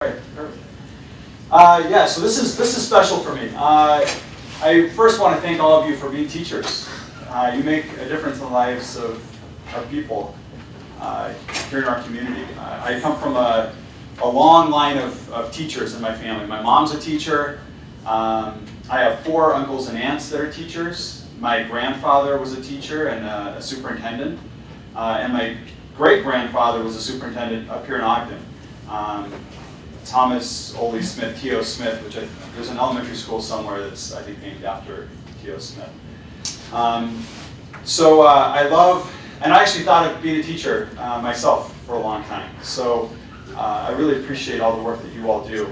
Yeah, so this is special for me. I first want to thank all of you for being teachers. You make a difference in the lives of people here in our community. I come from a long line of teachers in my family. My mom's a teacher. I have 4 uncles and aunts that are teachers. My grandfather was a teacher and a superintendent. And my great-grandfather was a superintendent up here in Ogden. Thomas Ole Smith, T.O. Smith, there's an elementary school somewhere that's, I think, named after T.O. Smith. I love, and I actually thought of being a teacher myself for a long time. So I really appreciate all the work that you all do.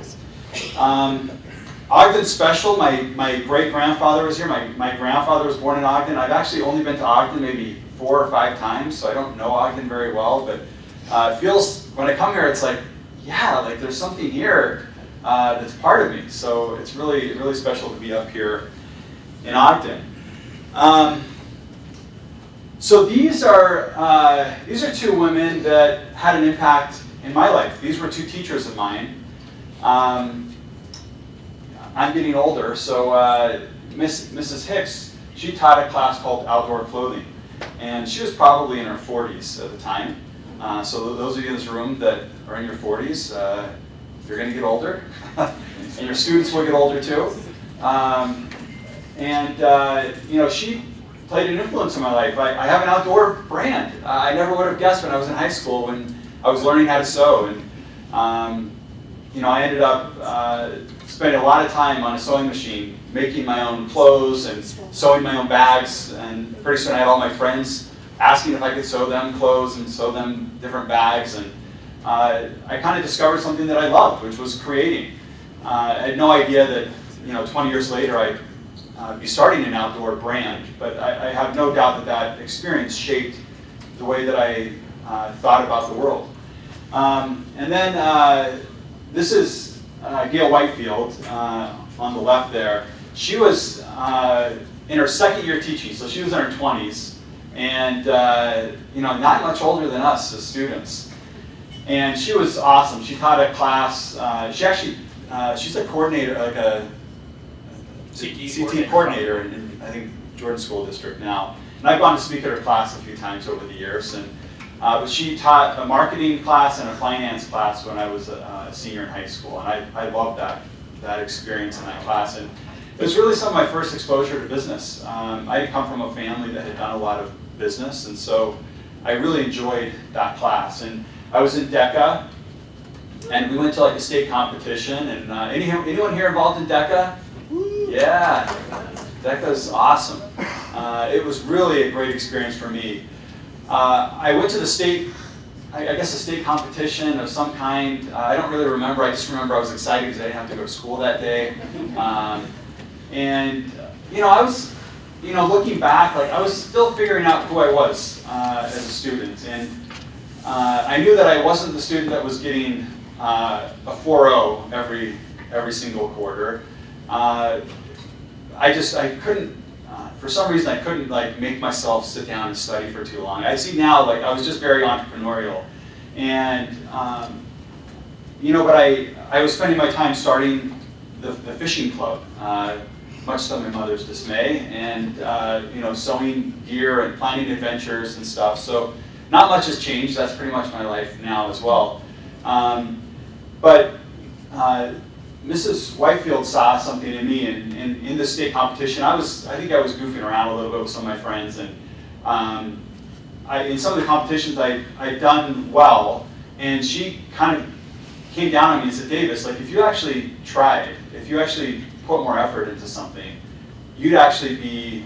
Ogden's special. My great-grandfather was here. My grandfather was born in Ogden. I've actually only been to Ogden maybe 4 or 5 times, so I don't know Ogden very well, but it feels, when I come here, it's like, yeah, like there's something here that's part of me. So it's really, really special to be up here in Ogden. So these are 2 women that had an impact in my life. These were 2 teachers of mine. I'm getting older, so Mrs. Hicks, she taught a class called Outdoor Clothing, and she was probably in her 40s at the time. So those of you in this room that are in your 40s, you're going to get older, and your students will get older too. She played an influence in my life. I have an outdoor brand. I never would have guessed when I was in high school when I was learning how to sew, and I ended up spending a lot of time on a sewing machine, making my own clothes and sewing my own bags, and pretty soon I had all my friends asking if I could sew them clothes and sew them different bags, and I kind of discovered something that I loved, which was creating. I had no idea that 20 years later I'd be starting an outdoor brand, but I have no doubt that experience shaped the way that I thought about the world. This is Gail Whitefield on the left there. She was in her 2nd year teaching, so she was in her 20s. And not much older than us as students. And she was awesome. She taught a class. She's a coordinator, like a CT coordinator in, I think, Jordan School District now. And I've gone to speak at her class a few times over the years. And but she taught a marketing class and a finance class when I was a senior in high school, and I loved that experience in that class. And it was really some of my first exposure to business. I had come from a family that had done a lot of business, and so I really enjoyed that class. And I was in DECA, and we went to like a state competition. And anyone here involved in DECA? Yeah, DECA's awesome. It was really a great experience for me. I went to the state, I guess a state competition of some kind. I don't really remember. I just remember I was excited because I didn't have to go to school that day. I was, looking back, like I was still figuring out who I was as a student, and I knew that I wasn't the student that was getting a 4.0 every single quarter. I couldn't. For some reason, I couldn't make myself sit down and study for too long. I see now, I was just very entrepreneurial, and but I was spending my time starting the fishing club, much to my mother's dismay, and sewing gear and planning adventures and stuff. So not much has changed. That's pretty much my life now as well. Mrs. Whitefield saw something in me, and in the state competition, I think I was goofing around a little bit with some of my friends, and in some of the competitions I'd done well, and she kind of came down on me and said, Davis, if you actually tried, if you actually put more effort into something, you'd actually be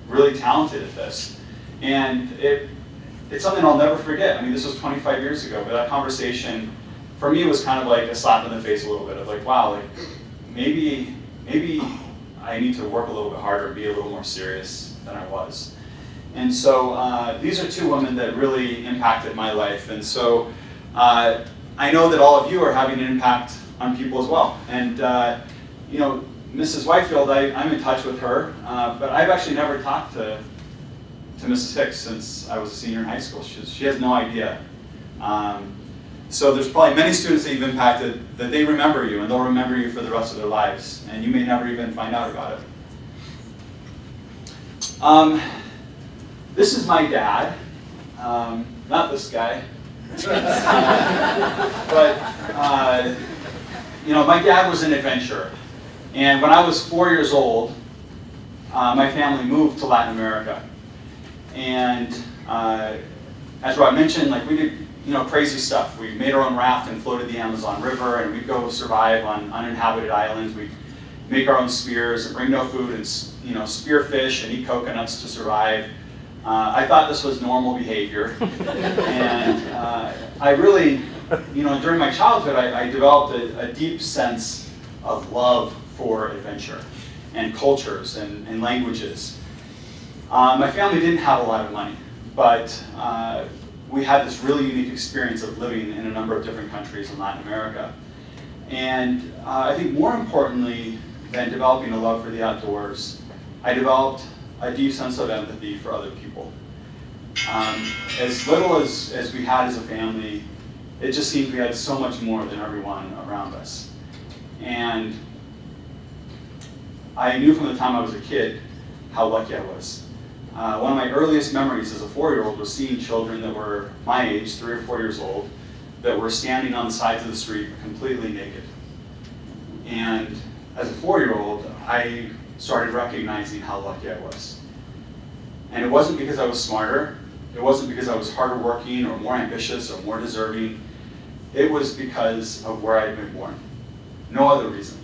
really talented at this. And it's something I'll never forget. I mean, this was 25 years ago, but that conversation for me was kind of like a slap in the face a little bit of wow, maybe I need to work a little bit harder and be a little more serious than I was. And so these are 2 women that really impacted my life. And so I know that all of you are having an impact on people as well. And Mrs. Whitefield, I'm in touch with her, but I've actually never talked to Mrs. Hicks since I was a senior in high school. She has no idea. So there's probably many students that you've impacted that they remember you, and they'll remember you for the rest of their lives, and you may never even find out about it. This is my dad, not this guy. But you know, my dad was an adventurer, and when I was 4 years old, my family moved to Latin America, and as Rob mentioned, like we did, you know, crazy stuff. We made our own raft and floated the Amazon River, and we'd go survive on uninhabited islands. We'd make our own spears and bring no food, and you know, spear fish and eat coconuts to survive. I thought this was normal behavior, and I really, you know, during my childhood, I developed a deep sense of love for adventure and cultures and languages. My family didn't have a lot of money, but we had this really unique experience of living in a number of different countries in Latin America. And I think more importantly than developing a love for the outdoors, I developed a deep sense of empathy for other people. As little as we had as a family, it just seemed we had so much more than everyone around us. And I knew from the time I was a kid how lucky I was. One of my earliest memories as a 4-year-old was seeing children that were my age, 3 or 4 years old, that were standing on the sides of the street completely naked. And as a 4-year-old, I started recognizing how lucky I was. And it wasn't because I was smarter, it wasn't because I was harder working or more ambitious or more deserving. It was because of where I had been born. No other reason.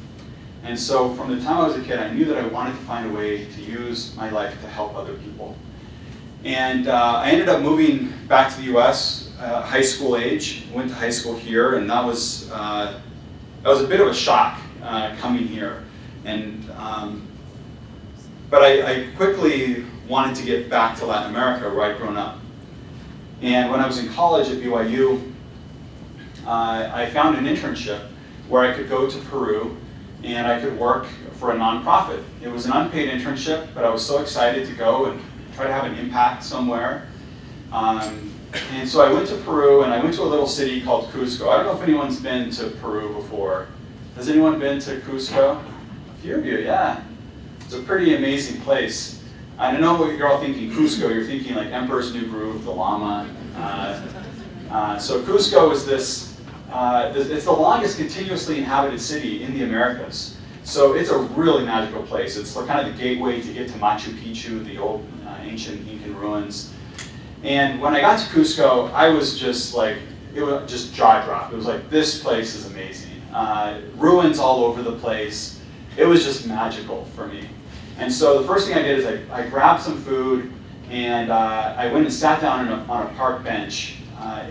And so from the time I was a kid, I knew that I wanted to find a way to use my life to help other people. And I ended up moving back to the US, high school age, went to high school here, and that was a bit of a shock coming here. And but I quickly wanted to get back to Latin America, where I'd grown up. And when I was in college at BYU, I found an internship where I could go to Peru and I could work for a nonprofit. It was an unpaid internship, but I was so excited to go and try to have an impact somewhere. And so I went to Peru, and I went to a little city called Cusco. I don't know if anyone's been to Peru before. Has anyone been to Cusco? A few of you, yeah. It's a pretty amazing place. I know what you're all thinking, Cusco, you're thinking like Emperor's New Groove, the llama. So Cusco is this, it's the longest continuously inhabited city in the Americas. So it's a really magical place. It's kind of the gateway to get to Machu Picchu, the old ancient Incan ruins. And when I got to Cusco, I was just like, it was just jaw dropped. It was like, this place is amazing. Ruins all over the place. It was just magical for me. And so the first thing I did is I grabbed some food, and I went and sat down on a park bench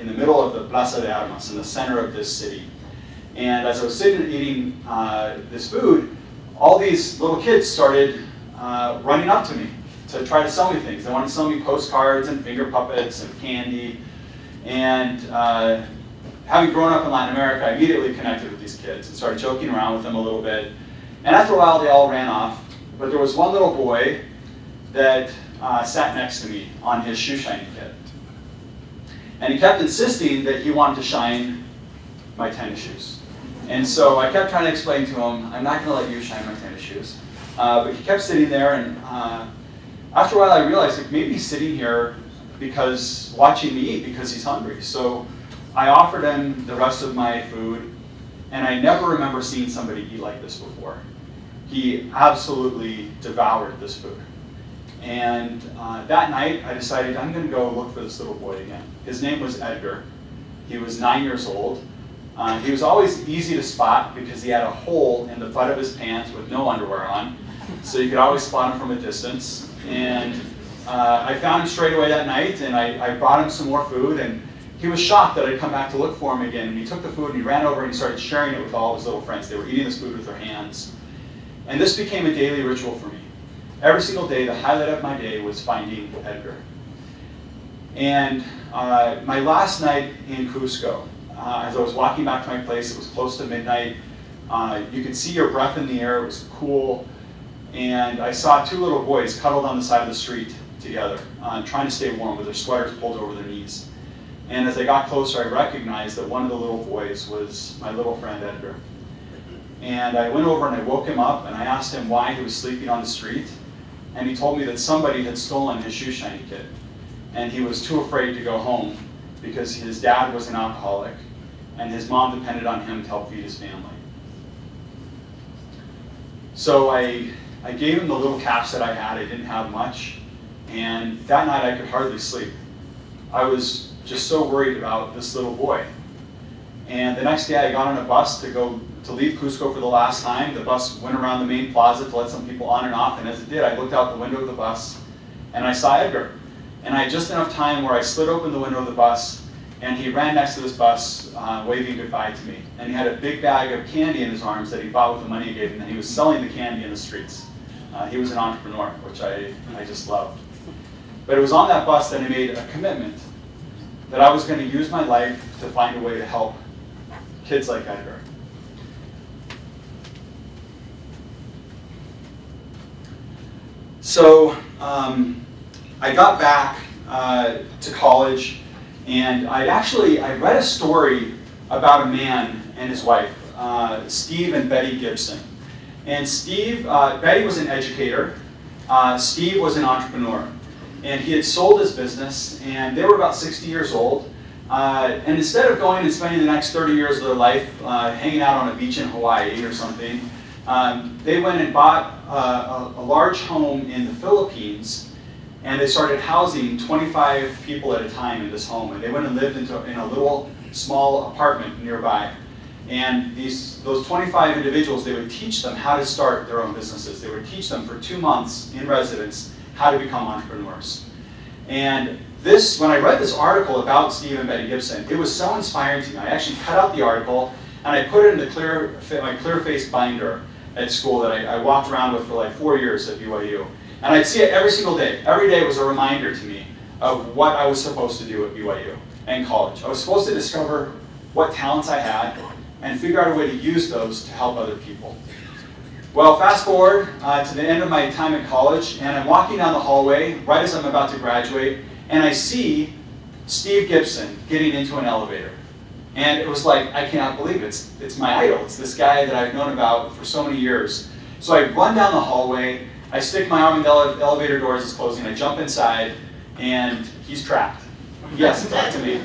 in the middle of the Plaza de Armas, in the center of this city. And as I was sitting and eating this food, all these little kids started running up to me to try to sell me things. They wanted to sell me postcards and finger puppets and candy. And having grown up in Latin America, I immediately connected with these kids and started joking around with them a little bit. And after a while, they all ran off. But there was one little boy that sat next to me on his shoe shining kit. And he kept insisting that he wanted to shine my tennis shoes. And so I kept trying to explain to him, I'm not going to let you shine my tennis shoes. But he kept sitting there, and after a while I realized like, maybe he's sitting here because watching me eat because he's hungry. So I offered him the rest of my food, and I never remember seeing somebody eat like this before. He absolutely devoured this food. And that night, I decided I'm going to go look for this little boy again. His name was Edgar. He was 9 years old. He was always easy to spot because he had a hole in the butt of his pants with no underwear on. So you could always spot him from a distance. And I found him straight away that night, and I brought him some more food. And he was shocked that I'd come back to look for him again. And he took the food and he ran over and he started sharing it with all his little friends. They were eating this food with their hands. And this became a daily ritual for me. Every single day, the highlight of my day was finding Edgar. And my last night in Cusco, as I was walking back to my place, it was close to midnight. You could see your breath in the air, it was cool. And I saw two little boys cuddled on the side of the street together, trying to stay warm with their sweaters pulled over their knees. And as I got closer, I recognized that one of the little boys was my little friend Edgar. And I went over and I woke him up and I asked him why he was sleeping on the street. And he told me that somebody had stolen his shoe shiny kit. And he was too afraid to go home because his dad was an alcoholic and his mom depended on him to help feed his family. So I gave him the little cash that I had. I didn't have much. And that night I could hardly sleep. I was just so worried about this little boy. And the next day I got on a bus to leave Cusco for the last time. The bus went around the main plaza to let some people on and off, and as it did, I looked out the window of the bus and I saw Edgar. And I had just enough time where I slid open the window of the bus and he ran next to this bus waving goodbye to me. And he had a big bag of candy in his arms that he bought with the money he gave him, and he was selling the candy in the streets. He was an entrepreneur, which I just loved. But it was on that bus that I made a commitment that I was going to use my life to find a way to help kids like Edgar. So I got back to college, and I read a story about a man and his wife, Steve and Betty Gibson. And Betty was an educator, Steve was an entrepreneur. And he had sold his business, and they were about 60 years old. And instead of going and spending the next 30 years of their life hanging out on a beach in Hawaii or something, they went and bought a large home in the Philippines, and they started housing 25 people at a time in this home. And they went and lived in a little small apartment nearby. And those 25 individuals, they would teach them how to start their own businesses. They would teach them for 2 months in residence how to become entrepreneurs. And when I read this article about Steve and Betty Gibson, it was so inspiring to me. I actually cut out the article and I put it in my clear-faced binder at school that I walked around with for like 4 years at BYU. And I'd see it every single day. Every day was a reminder to me of what I was supposed to do at BYU and college. I was supposed to discover what talents I had and figure out a way to use those to help other people. Well, fast forward to the end of my time at college, and I'm walking down the hallway right as I'm about to graduate, and I see Steve Gibson getting into an elevator. And it was like, I cannot believe it. It's my idol. It's this guy that I've known about for so many years. So I run down the hallway, I stick my arm in the elevator door as it's closing, I jump inside, and he's trapped. He has to talk to me.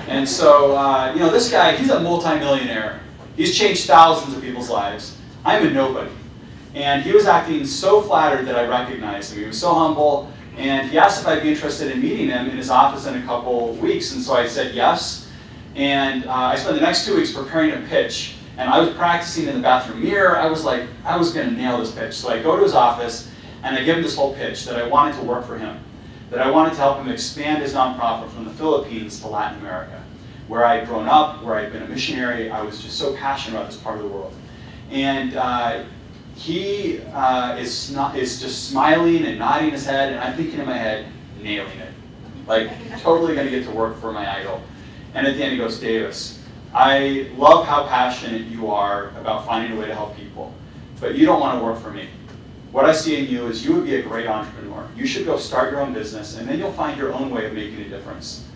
And so, this guy, he's a multimillionaire. He's changed thousands of people's lives. I'm a nobody. And he was acting so flattered that I recognized him. He was so humble, and he asked if I'd be interested in meeting him in his office in a couple weeks, and so I said yes. And I spent the next 2 weeks preparing a pitch, and I was practicing in the bathroom mirror. I was going to nail this pitch. So I go to his office, and I give him this whole pitch that I wanted to work for him, that I wanted to help him expand his nonprofit from the Philippines to Latin America, where I'd grown up, where I'd been a missionary. I was just so passionate about this part of the world. And he is just smiling and nodding his head, and I'm thinking in my head, nailing it. Like, totally going to get to work for my idol. And at the end he goes, Davis, I love how passionate you are about finding a way to help people, but you don't want to work for me. What I see in you is you would be a great entrepreneur. You should go start your own business, and then you'll find your own way of making a difference.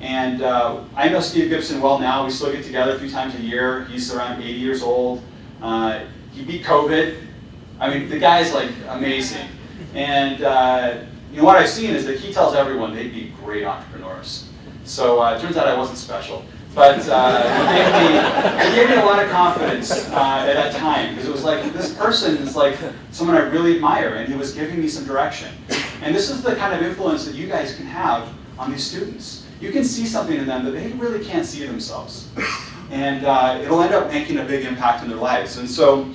And I know Steve Gibson well now. We still get together a few times a year. He's around 80 years old. He beat COVID. I mean, the guy's like amazing. And what I've seen is that he tells everyone they'd be great entrepreneurs. So it turns out I wasn't special. But it gave me a lot of confidence at that time, because it was like, this person is like someone I really admire, and he was giving me some direction. And this is the kind of influence that you guys can have on these students. You can see something in them that they really can't see themselves. And it'll end up making a big impact in their lives. And so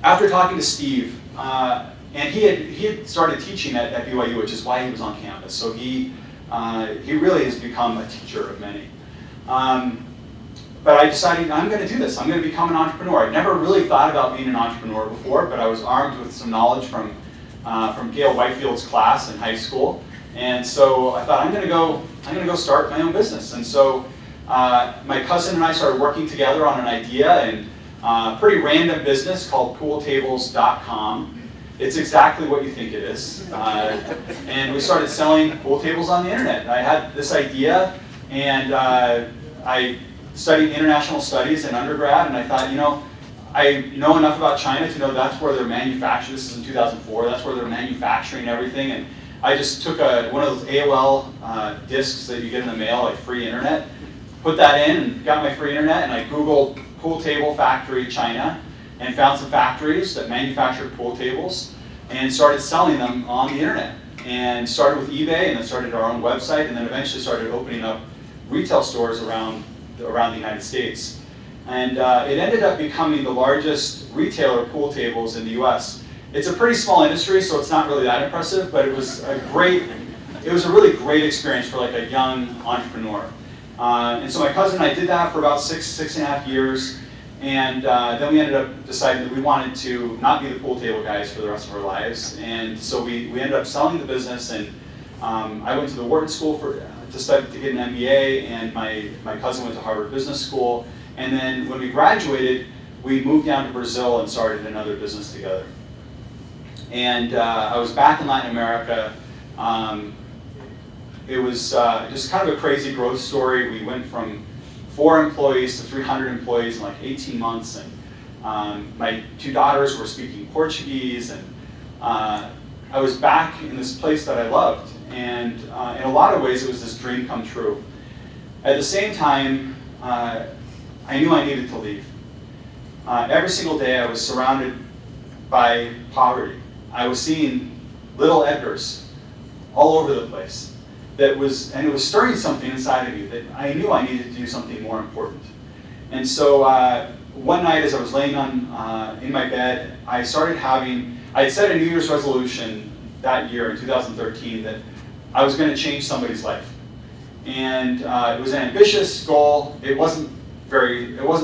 after talking to Steve, and he had started teaching at BYU, which is why he was on campus. So he really has become a teacher of many. But I decided I'm going to do this. I'm going to become an entrepreneur. I never really thought about being an entrepreneur before, but I was armed with some knowledge from Gail Whitefield's class in high school. And so I thought I'm going to go start my own business. And so my cousin and I started working together on an idea and a pretty random business called pooltables.com. It's exactly what you think it is. And we started selling pool tables on the internet. I had this idea And I studied international studies in undergrad, and I thought, I know enough about China to know that's where they're manufacturing. This is in 2004. That's where they're manufacturing everything. And I just took one of those AOL discs that you get in the mail, like free internet, put that in, and got my free internet, and I Googled pool table factory China, and found some factories that manufactured pool tables, and started selling them on the internet. And started with eBay, and then started our own website, and then eventually started opening up retail stores around the United States. And it ended up becoming the largest retailer of pool tables in the US. It's a pretty small industry, so it's not really that impressive, but it was a really great experience for like a young entrepreneur. And so my cousin and I did that for about six and a half years, and then we ended up deciding that we wanted to not be the pool table guys for the rest of our lives. And so we ended up selling the business, and I went to the Wharton School to get an MBA, and my cousin went to Harvard Business School. And then when we graduated, we moved down to Brazil and started another business together. And I was back in Latin America. It was just kind of a crazy growth story. We went from 4 employees to 300 employees in like 18 months. And my 2 daughters were speaking Portuguese. And I was back in this place that I loved. And in a lot of ways, it was this dream come true. At the same time, I knew I needed to leave. Every single day I was surrounded by poverty. I was seeing little Edgars all over the place. And it was stirring something inside of me that I knew I needed to do something more important. And so one night as I was laying in my bed, I had set a New Year's resolution that year in 2013 that I was going to change somebody's life. And it was an ambitious goal. It wasn't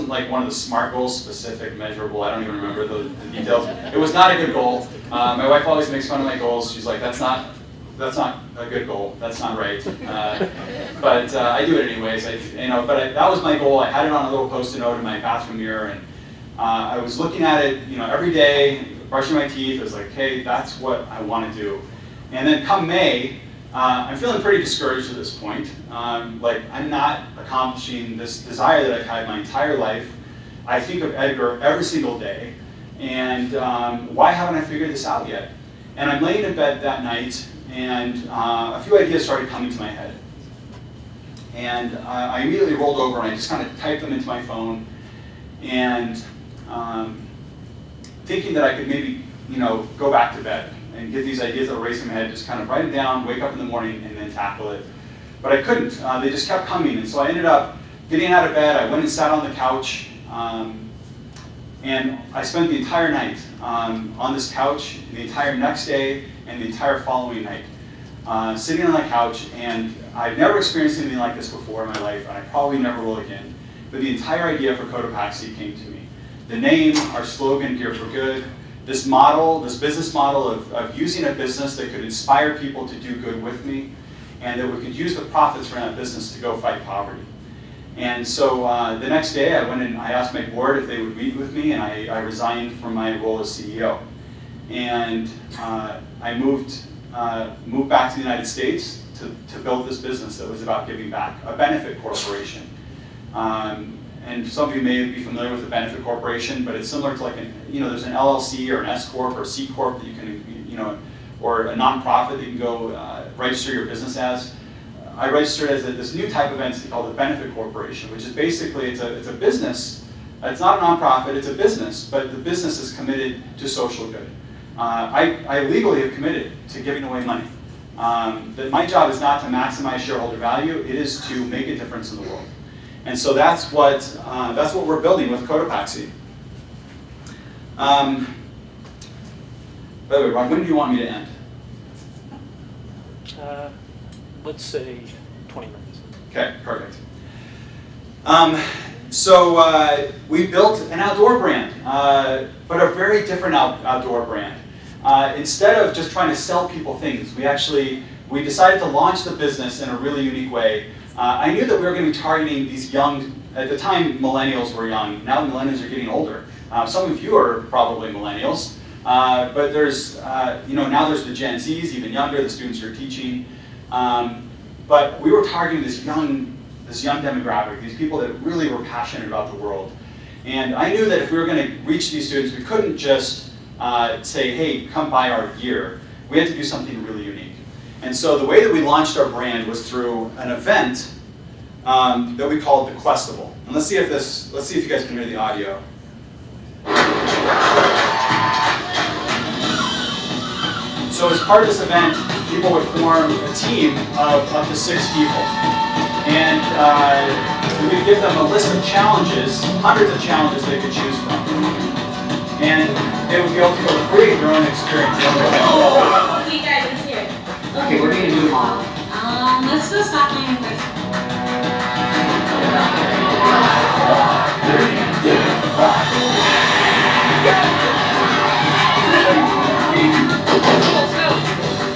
like one of the SMART goals, specific, measurable. I don't even remember the details. It was not a good goal. My wife always makes fun of my goals. She's like, that's not a good goal. That's not right. But I do it anyways. That was my goal. I had it on a little Post-it note in my bathroom mirror, and I was looking at it, every day, brushing my teeth. I was like, hey, that's what I want to do. And then come May, I'm feeling pretty discouraged at this point. I'm not accomplishing this desire that I've had my entire life. I think of Edgar every single day, and why haven't I figured this out yet? And I'm laying in bed that night, and a few ideas started coming to my head. And I immediately rolled over and I just kind of typed them into my phone, and thinking that I could maybe go back to bed and get these ideas that were racing in my head, just kind of write them down, wake up in the morning, and then tackle it. But I couldn't. They just kept coming. And so I ended up getting out of bed. I went and sat on the couch. And I spent the entire night on this couch, the entire next day, and the entire following night, sitting on the couch. And I've never experienced anything like this before in my life, and I probably never will again. But the entire idea for Cotopaxi came to me. The name, our slogan, Gear for Good, this business model of using a business that could inspire people to do good with me, and that we could use the profits from that business to go fight poverty. And so the next day I went and I asked my board if they would meet with me, and I resigned from my role as CEO. And I moved back to the United States to build this business that was about giving back, a benefit corporation. And some of you may be familiar with a benefit corporation, but it's similar to there's an LLC or an S Corp or C Corp that you can, or a nonprofit that you can go register your business as. I registered as this new type of entity called a benefit corporation, which is basically, it's a business. It's not a nonprofit, it's a business, but the business is committed to social good. I legally have committed to giving away money. That my job is not to maximize shareholder value, it is to make a difference in the world. And so that's what we're building with Cotopaxi. By the way, Ron, when do you want me to end? Let's say 20 minutes. Okay, perfect. So we built an outdoor brand, but a very different outdoor brand. Instead of just trying to sell people things, we decided to launch the business in a really unique way. I knew that we were going to be targeting these young, at the time millennials were young, now millennials are getting older. Some of you are probably millennials, but there's, now there's the Gen Zs, even younger, the students you're teaching. But we were targeting this young this young demographic, these people that really were passionate about the world. And I knew that if we were going to reach these students, we couldn't just say, hey, come buy our gear. We had to do something really unique. And so the way that we launched our brand was through an event that we called the Questival. And let's see if you guys can hear the audio. So as part of this event, people would form a team of up to 6 people. And we would give them a list of challenges, hundreds of challenges they could choose from. And they would be able to go create their own experience. Oh, okay guys, let's hear it. Okay, we're going to do Let's do stop playing first.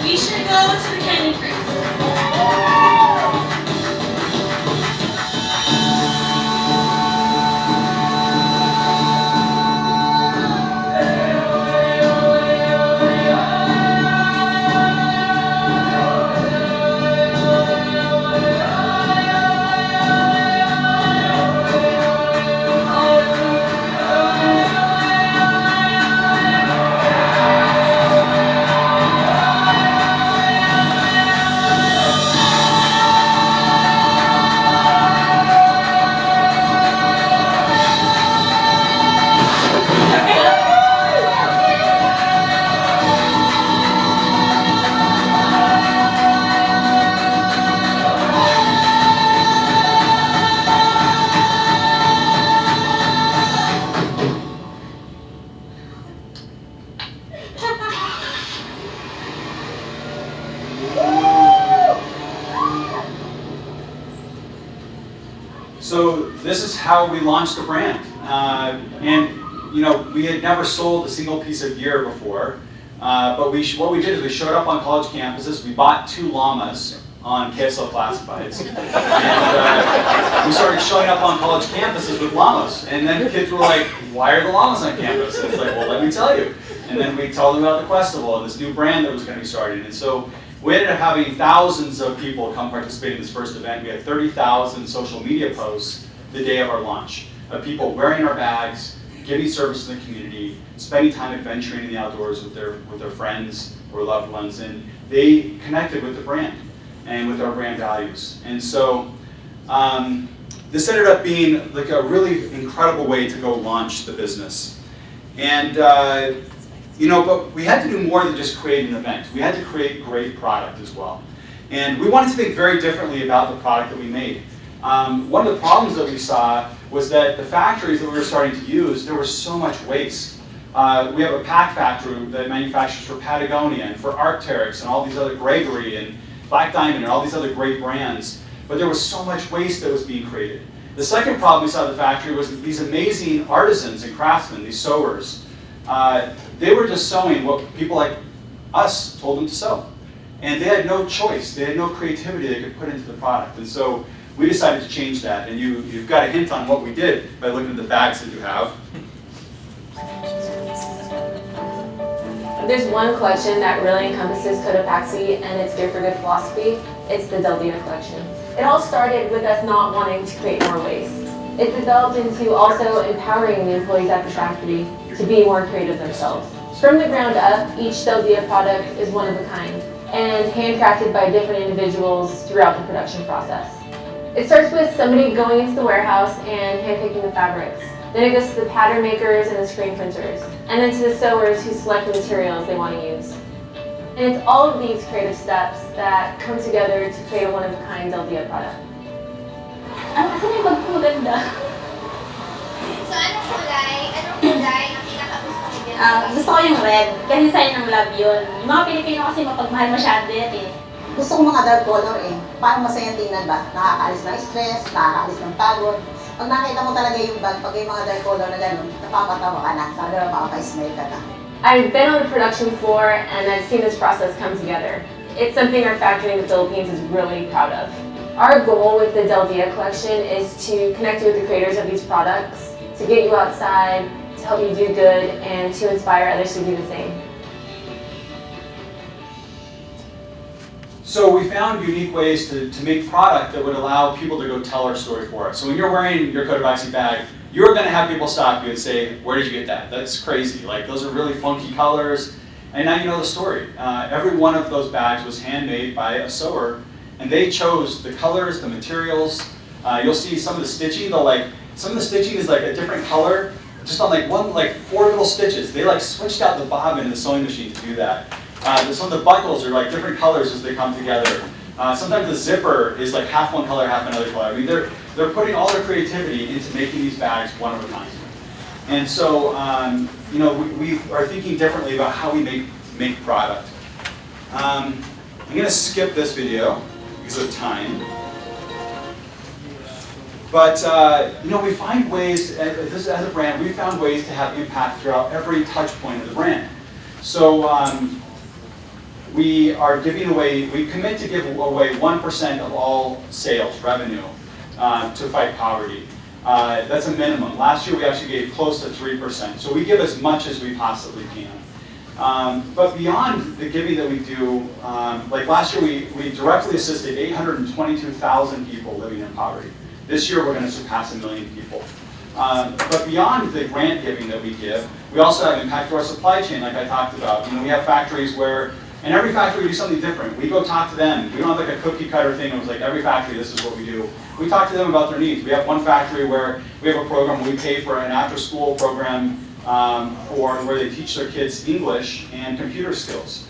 We should go to the canyon first. So this is how we launched the brand. And you know, we had never sold a single piece of gear before, but what we did is we showed up on college campuses, we bought 2 llamas on KSL Classifieds, and we started showing up on college campuses with llamas. And then kids were like, why are the llamas on campus? And it's like, well, let me tell you. And then we told them about the Questival and this new brand that was going to be starting. And so we ended up having thousands of people come participate in this first event. We had 30,000 social media posts the day of our launch of people wearing our bags, giving service to the community, spending time adventuring in the outdoors with their friends or loved ones, and they connected with the brand and with our brand values. And so this ended up being like a really incredible way to go launch the business. And you know, but we had to do more than just create an event. We had to create great product as well. And we wanted to think very differently about the product that we made. One of the problems that we saw was that the factories that we were starting to use, there was so much waste. We have a pack factory that manufactures for Patagonia and for Arc'teryx and all these other Gregory and Black Diamond and all these other great brands, but there was so much waste that was being created. The second problem we saw at the factory was that these amazing artisans and craftsmen, these sewers, they were just sewing what people like us told them to sew. And they had no choice, they had no creativity they could put into the product. And so we decided to change that, and you've got a hint on what we did by looking at the bags that you have. There's one collection that really encompasses Cotopaxi and its Gear for Good philosophy. It's the Del Dia collection. It all started with us not wanting to create more waste. It developed into also empowering the employees at the factory to be more creative themselves. From the ground up, each Del Dia product is one of a kind and handcrafted by different individuals throughout the production process. It starts with somebody going into the warehouse and handpicking the fabrics. Then it goes to the pattern makers and the screen printers, and then to the sewers who select the materials they want to use. And it's all of these creative steps that come together to create a one-of-a-kind Del Dia product. Ano kasi may bag ko maganda? So, anong kulay? Anong kulay ang pinakagusto ko dyan? Gusto ko yung red, kasi sign ng love yun. Yung mga Pilipino kasi mapagmahal masyado yan eh. Gusto ko mga dark color eh. Parang masayang tingnan ba? Nakakaalis ng stress, nakakaalis ng pagod. Pag nakita mo talaga yung bag, pag yung mga dark color na gano'n, napapatawa ka na. Talaga makaka-smile ka na. I've been on the production floor and I've seen this process come together. It's something our factory in the Philippines is really proud of. Our goal with the Del Dia collection is to connect you with the creators of these products, to get you outside, to help you do good, and to inspire others to do the same. So we found unique ways to make product that would allow people to go tell our story for us. So when you're wearing your Cotopaxi bag, you're going to have people stop you and say, where did you get that? That's crazy. Like, those are really funky colors. And now you know the story. Every one of those bags was handmade by a sewer, and they chose the colors, the materials. You'll see some of the stitching. Some of the stitching is like a different color, just on like 4 little stitches. They like switched out the bobbin in the sewing machine to do that. Some of the buckles are like different colors as they come together. Sometimes the zipper is like half one color, half another color. I mean, they're putting all their creativity into making these bags one of a kind. And so, you know, we are thinking differently about how we make product. I'm going to skip this video because of time. But you know, we find ways, as a brand, we found ways to have impact throughout every touch point of the brand. So we are giving away, we commit to give away 1% of all sales, revenue, to fight poverty. That's a minimum. Last year we actually gave close to 3%. So we give as much as we possibly can. But beyond the giving that we do, like last year we directly assisted 822,000 people living in poverty. This year we're going to surpass 1 million people. But beyond the grant giving that we give, we also have impact to our supply chain, like I talked about. You know, we have factories where, in every factory we do something different. We go talk to them. We don't have like a cookie cutter thing. It was like every factory, this is what we do. We talk to them about their needs. We have one factory where we have a program where we pay for an after-school program where they teach their kids English and computer skills.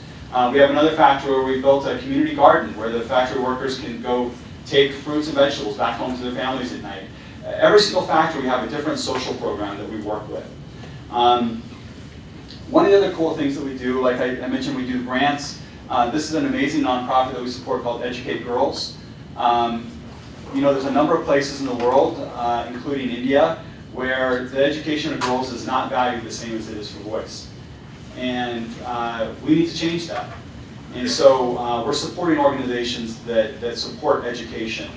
We have another factory where we built a community garden where the factory workers can go take fruits and vegetables back home to their families at night. Every single factory we have a different social program that we work with. One of the other cool things that we do, like I mentioned, we do grants. This is an amazing nonprofit that we support called Educate Girls. You know, there's a number of places in the world, including India, where the education of girls is not valued the same as it is for boys. And we need to change that. And so we're supporting organizations that support education,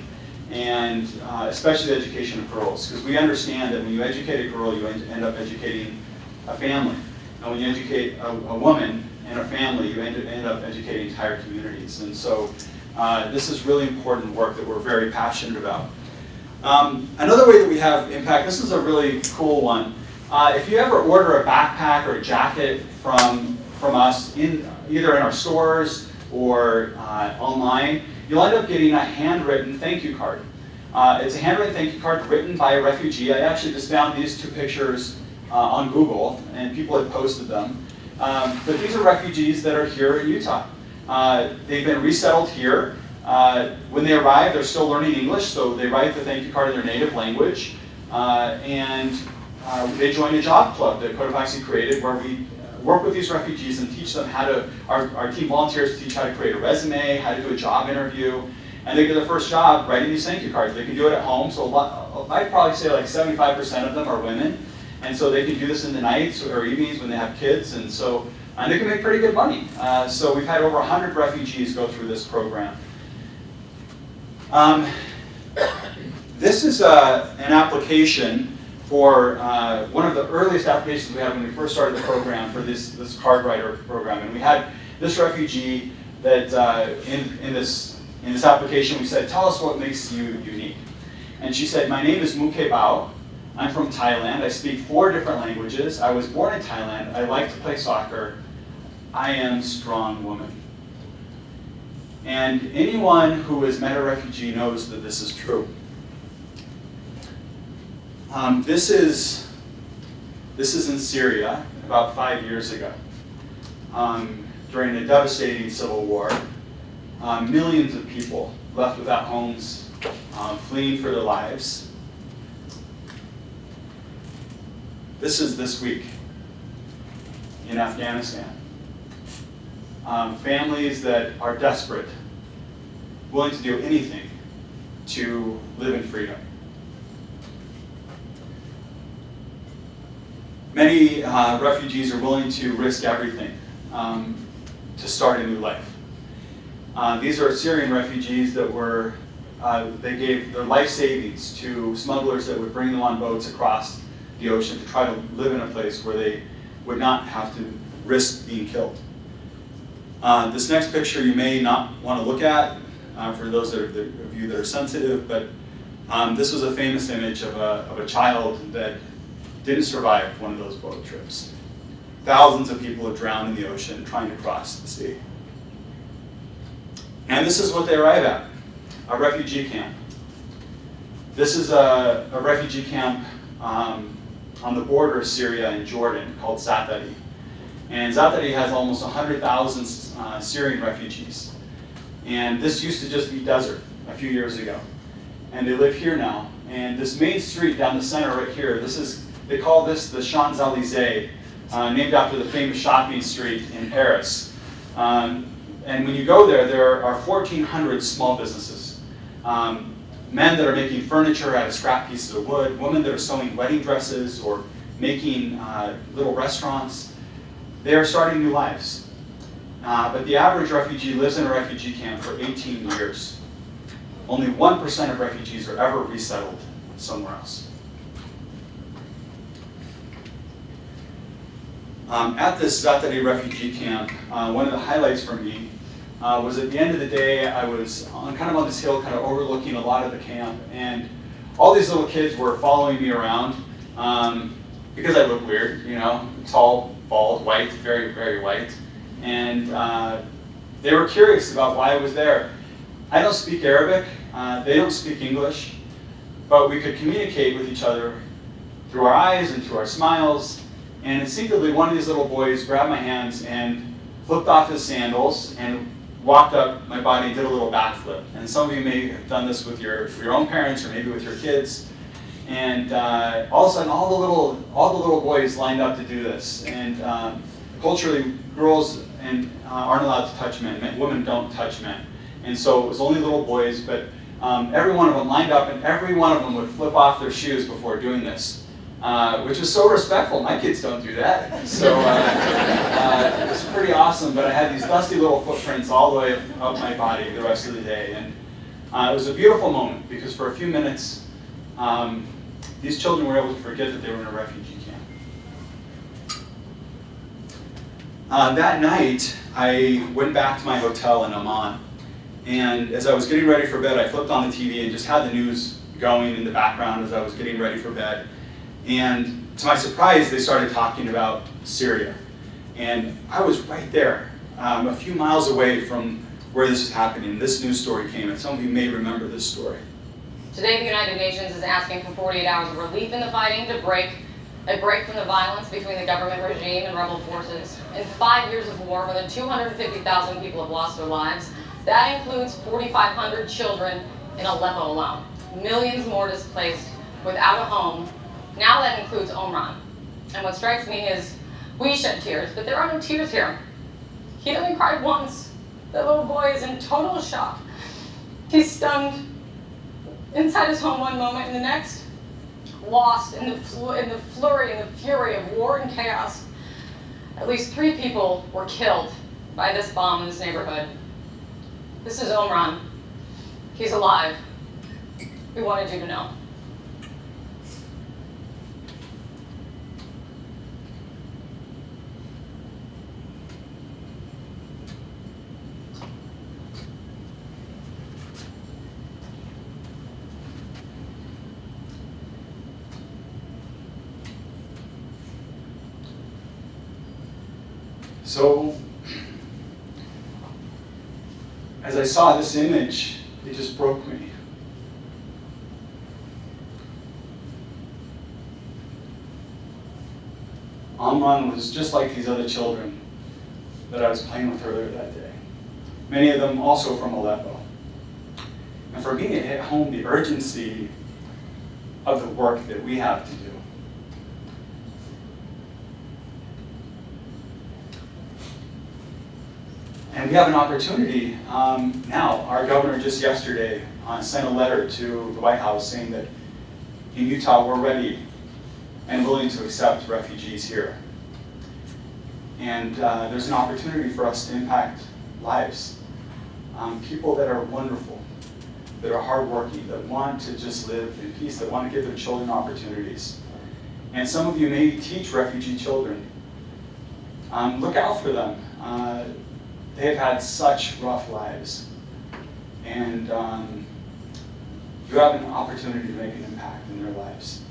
and especially the education of girls, because we understand that when you educate a girl, you end up educating a family. And when you educate a woman and a family, you end up educating entire communities. And so this is really important work that we're very passionate about. Another way that we have impact, this is a really cool one. If you ever order a backpack or a jacket from us, either in our stores or online, you'll end up getting a handwritten thank you card. It's a handwritten thank you card written by a refugee. I actually just found these 2 pictures on Google, and people had posted them. But these are refugees that are here in Utah. They've been resettled here. When they arrive, they're still learning English, so they write the thank you card in their native language. And they join a job club that Cotopaxi created where we work with these refugees and teach them how to, our team volunteers teach how to create a resume, how to do a job interview, and they get their first job writing these thank you cards. They can do it at home, so I'd probably say like 75% of them are women, and so they can do this in the nights or evenings when they have kids, and so they can make pretty good money. So we've had over 100 refugees go through this program. This is an application for one of the earliest applications we had when we first started the program for this card writer program. And we had this refugee that in this application we said, tell us what makes you unique. And she said, my name is Muke Bao. I'm from Thailand. I speak 4 different languages. I was born in Thailand. I like to play soccer. I am a strong woman. And anyone who has met a refugee knows that this is true. This is in Syria about 5 years ago. During a devastating civil war, millions of people left without homes, fleeing for their lives. This is this week in Afghanistan. Families that are desperate, willing to do anything to live in freedom. Many refugees are willing to risk everything to start a new life. These are Syrian refugees that were, they gave their life savings to smugglers that would bring them on boats across the ocean to try to live in a place where they would not have to risk being killed. This next picture you may not want to look at for those of you that are sensitive, but this was a famous image of a child that didn't survive one of those boat trips. Thousands of people have drowned in the ocean trying to cross the sea. And this is what they arrive at, a refugee camp. This is a refugee camp on the border of Syria and Jordan called Zaatari. And Zaatari has almost 100,000 Syrian refugees. And this used to just be desert a few years ago. And they live here now. And this main street down the center right here, they call this the Champs-Élysées, named after the famous shopping street in Paris. And when you go there, there are 1,400 small businesses. Men that are making furniture out of scrap pieces of wood, women that are sewing wedding dresses or making little restaurants. They are starting new lives. But the average refugee lives in a refugee camp for 18 years. Only 1% of refugees are ever resettled somewhere else. At this Zaatari refugee camp, one of the highlights for me was at the end of the day, I was kind of on this hill, kind of overlooking a lot of the camp, and all these little kids were following me around because I look weird, you know, tall, bald, white, very, very white, and they were curious about why I was there. I don't speak Arabic, they don't speak English, but we could communicate with each other through our eyes and through our smiles, and instinctively one of these little boys grabbed my hands and flipped off his sandals and walked up my body and did a little backflip. And some of you may have done this with your own parents or maybe with your kids. And all of a sudden, all the little boys lined up to do this. And culturally, girls aren't allowed to touch men. Women don't touch men. And so it was only little boys, but every one of them lined up, and every one of them would flip off their shoes before doing this, which was so respectful. My kids don't do that. So it was pretty awesome, but I had these dusty little footprints all the way up my body the rest of the day. And it was a beautiful moment, because for a few minutes, these children were able to forget that they were in a refugee camp. That night, I went back to my hotel in Amman. And as I was getting ready for bed, I flipped on the TV and just had the news going in the background as I was getting ready for bed. And to my surprise, they started talking about Syria. And I was right there, a few miles away from where this was happening. This news story came, and some of you may remember this story. Today, the United Nations is asking for 48 hours of relief in the fighting to break from the violence between the government regime and rebel forces. In 5 years of war, more than 250,000 people have lost their lives. That includes 4,500 children in Aleppo alone. Millions more displaced without a home. Now that includes Omran. And what strikes me is we shed tears, but there are no tears here. He only cried once. The little boy is in total shock. He's stunned inside his home one moment, and the next, lost in the flurry and the fury of war and chaos. At least 3 people were killed by this bomb in this neighborhood. This is Omran. He's alive. We wanted you to know. So, as I saw this image, it just broke me. Amran was just like these other children that I was playing with earlier that day. Many of them also from Aleppo. And for me, it hit home the urgency of the work that we have to do. And we have an opportunity now. Our governor just yesterday sent a letter to the White House saying that in Utah we're ready and willing to accept refugees here. And there's an opportunity for us to impact lives. People that are wonderful, that are hardworking, that want to just live in peace, that want to give their children opportunities. And some of you may teach refugee children. Look out for them. they've had such rough lives. And you have an opportunity to make an impact in their lives.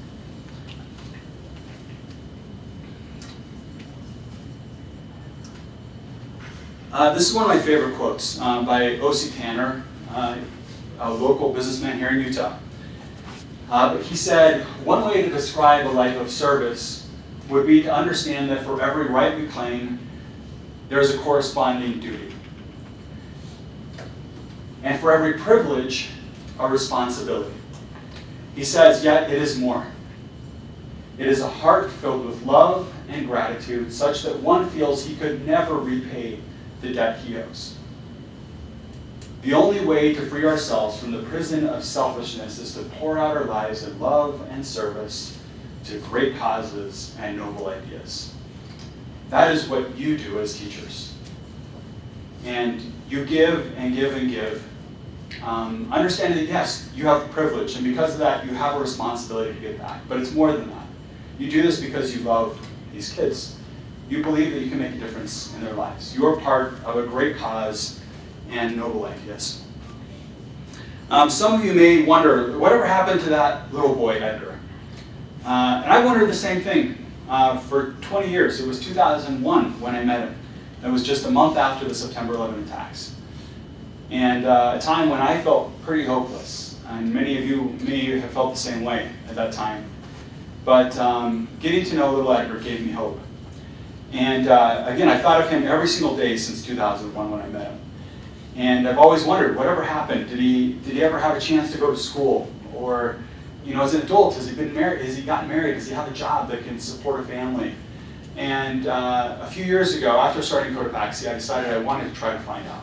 This is one of my favorite quotes by O.C. Tanner, a local businessman here in Utah. He said, "One way to describe a life of service would be to understand that for every right we claim, there is a corresponding duty. And for every privilege, a responsibility." He says, "Yet it is more. It is a heart filled with love and gratitude, such that one feels he could never repay the debt he owes. The only way to free ourselves from the prison of selfishness is to pour out our lives in love and service to great causes and noble ideas." That is what you do as teachers. And you give and give and give. Understanding that, yes, you have the privilege, and because of that, you have a responsibility to give back. But it's more than that. You do this because you love these kids. You believe that you can make a difference in their lives. You're part of a great cause and noble ideas. Some of you may wonder, whatever happened to that little boy, Edgar? And I wondered the same thing for 20 years. It was 2001 when I met him. It was just a month after the September 11 attacks. And a time when I felt pretty hopeless. And many of you may have felt the same way at that time. But getting to know little Edgar gave me hope. And again, I thought of him every single day since 2001 when I met him. And I've always wondered, whatever happened? Did he ever have a chance to go to school? Or, as an adult, has he been married? Has he gotten married? Does he have a job that can support a family? And a few years ago, after starting Cotopaxi, I decided I wanted to try to find out.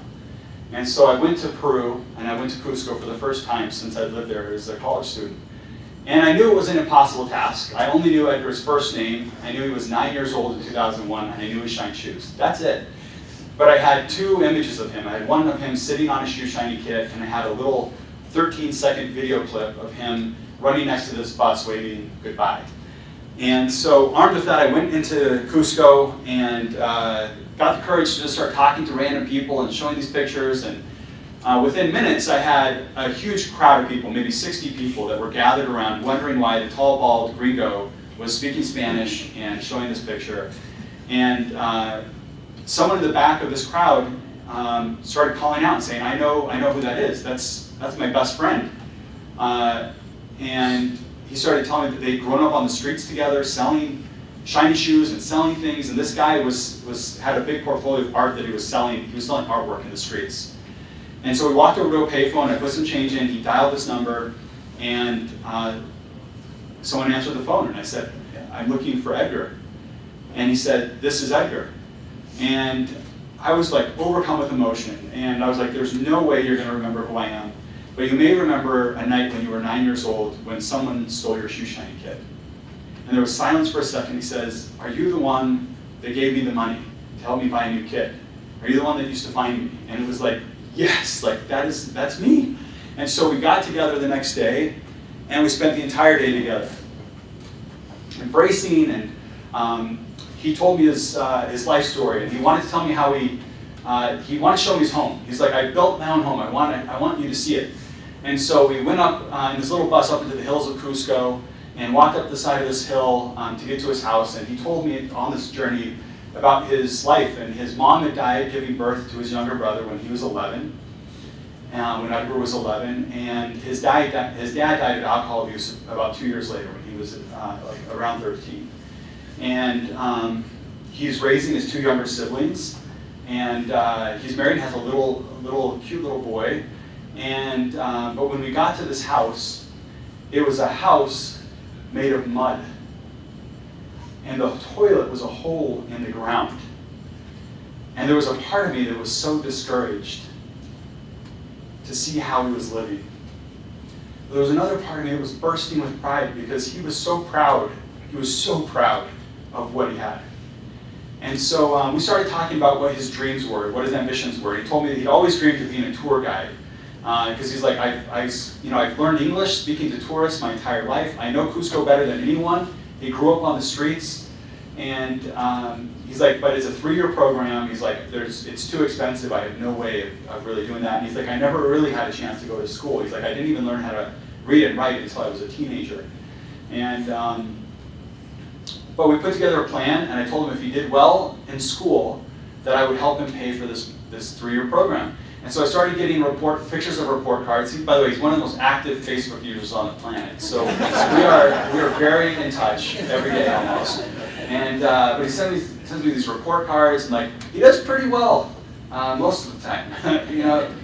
And so I went to Peru, and I went to Cusco for the first time since I'd lived there as a college student. And I knew it was an impossible task. I only knew Edgar's first name. I knew he was 9 years old in 2001, and I knew he shined shoes. That's it. But I had two images of him. I had one of him sitting on a shoe shiny kit, and I had a little 13-second video clip of him running next to this bus waving goodbye. And so armed with that, I went into Cusco and got the courage to just start talking to random people and showing these pictures. And within minutes, I had a huge crowd of people, maybe 60 people, that were gathered around wondering why the tall, bald gringo was speaking Spanish and showing this picture. And someone in the back of this crowd started calling out and saying, I know who that is. That's my best friend. And he started telling me that they'd grown up on the streets together, selling shiny shoes and selling things. And this guy had a big portfolio of art that he was selling. He was selling artwork in the streets. And so we walked over to a payphone. I put some change in. He dialed this number, and someone answered the phone. And I said, I'm looking for Edgar. And he said, this is Edgar. And I was like overcome with emotion. And I was like, there's no way you're going to remember who I am. But you may remember a night when you were 9 years old when someone stole your shoe shiny kit. And there was silence for a second. He says, are you the one that gave me the money to help me buy a new kit? Are you the one that used to find me? And it was like, yes, like that's me. And so we got together the next day, and we spent the entire day together, embracing. And he told me his life story, and he wanted to tell me how he wanted to show me his home. He's like, I built my own home. I want you to see it. And so we went up in this little bus up into the hills of Cusco and walked up the side of this hill to get to his house. And he told me on this journey about his life. And his mom had died giving birth to his younger brother when he was 11, when Edgar was 11. And his dad died of alcohol abuse about 2 years later when he was like around 13. And he's raising his two younger siblings. And he's married and has a cute little boy. And but when we got to this house, it was a house made of mud. And the toilet was a hole in the ground. And there was a part of me that was so discouraged to see how he was living. There was another part of me that was bursting with pride because he was so proud. He was so proud of what he had. And so we started talking about what his dreams were, what his ambitions were. He told me that he'd always dreamed of being a tour guide. Because he's like, I've learned English speaking to tourists my entire life. I know Cusco better than anyone. He grew up on the streets. And he's like, but it's a 3-year program. He's like, it's too expensive. I have no way of really doing that. And he's like, I never really had a chance to go to school. He's like, I didn't even learn how to read and write until I was a teenager. And but we put together a plan, and I told him if he did well in school, that I would help him pay for this 3-year program. And so I started getting pictures of report cards. By the way, he's one of the most active Facebook users on the planet. So we are very in touch every day almost. And but he sends me these report cards, and like he does pretty well most of the time. You know,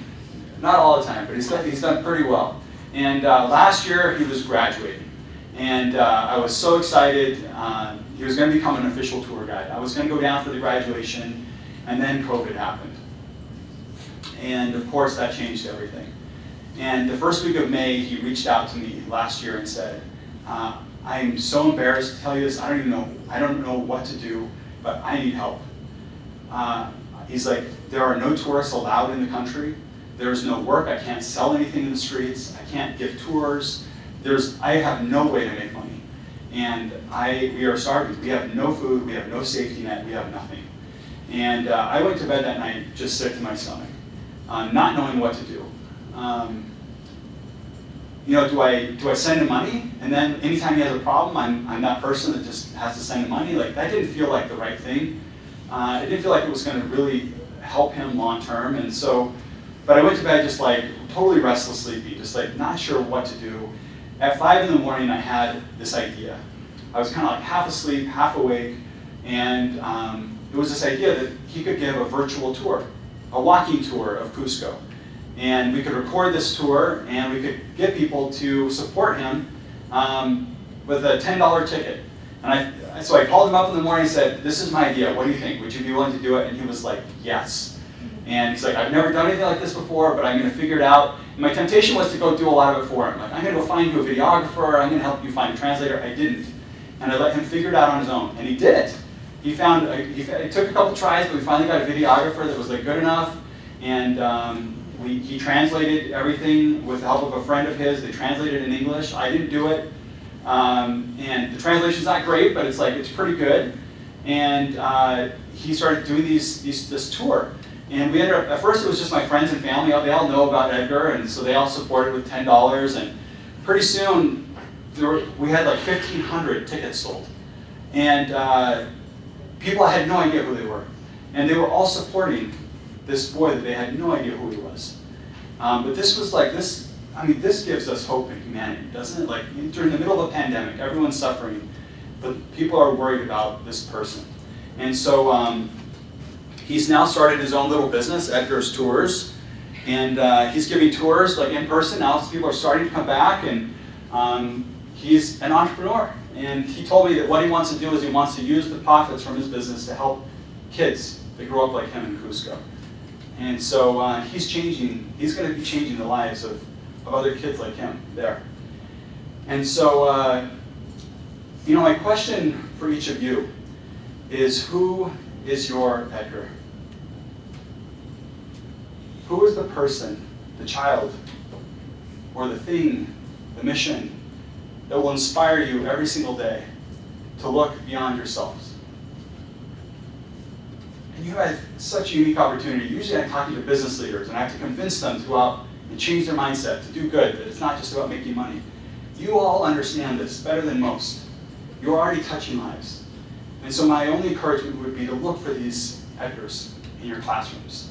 not all the time, but he's done pretty well. And last year he was graduating, and I was so excited. He was going to become an official tour guide. I was going to go down for the graduation, and then COVID happened. And of course that changed everything. And the first week of May, he reached out to me last year and said, I'm so embarrassed to tell you this. I don't know what to do, but I need help. He's like, there are no tourists allowed in the country. There's no work. I can't sell anything in the streets. I can't give tours. I have no way to make money. And we are starving. We have no food. We have no safety net. We have nothing. And I went to bed that night just sick to my stomach, not knowing what to do. You know, do I send him money? And then anytime he has a problem, I'm that person that just has to send him money? Like, that didn't feel like the right thing. It didn't feel like it was going to really help him long term. And so, but I went to bed just like totally restless, sleepy, just like not sure what to do. At 5 in the morning, I had this idea. I was kind of like half asleep, half awake, and it was this idea that he could give a virtual tour, a walking tour of Cusco. And we could record this tour, and we could get people to support him with a $10 ticket. And so I called him up in the morning and said, this is my idea, what do you think? Would you be willing to do it? And he was like, yes. And he's like, I've never done anything like this before, but I'm going to figure it out. And my temptation was to go do a lot of it for him. Like, I'm going to go find you a videographer, I'm going to help you find a translator. I didn't. And I let him figure it out on his own. And he did it. It took a couple tries, but we finally got a videographer that was like good enough. And he translated everything with the help of a friend of his. They translated in English. I didn't do it. And the translation's not great, but it's pretty good. And he started doing this tour. And we ended up, at first it was just my friends and family. They all know about Edgar, and so they all supported with $10. And pretty soon, we had like 1,500 tickets sold. And people had no idea who they were. And they were all supporting this boy that they had no idea who he was. But this was like, this gives us hope in humanity, doesn't it? Like, during the middle of a pandemic, everyone's suffering, but people are worried about this person. And so he's now started his own little business, Edgar's Tours, and he's giving tours like in person. Now people are starting to come back, and he's an entrepreneur. And he told me that what he wants to do is he wants to use the profits from his business to help kids that grow up like him in Cusco. And so he's going to be changing the lives of other kids like him there. And so, my question for each of you is, who is your Edgar? Who is the person, the child, or the thing, the mission, that will inspire you every single day to look beyond yourselves? And you have such a unique opportunity. Usually I'm talking to business leaders, and I have to convince them to go out and change their mindset, to do good, that it's not just about making money. You all understand this better than most. You're already touching lives. And so my only encouragement would be to look for these Edgars in your classrooms.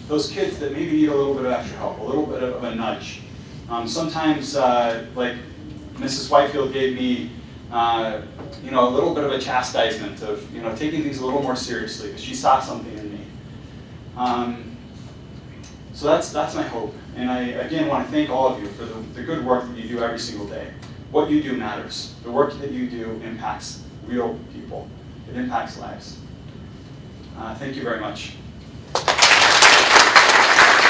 Those kids that maybe need a little bit of extra help, a little bit of a nudge. Sometimes, like Mrs. Whitefield gave me, a little bit of a chastisement of, taking things a little more seriously, because she saw something in me. So that's my hope. And I, again, want to thank all of you for the good work that you do every single day. What you do matters. The work that you do impacts real people. It impacts lives. Thank you very much.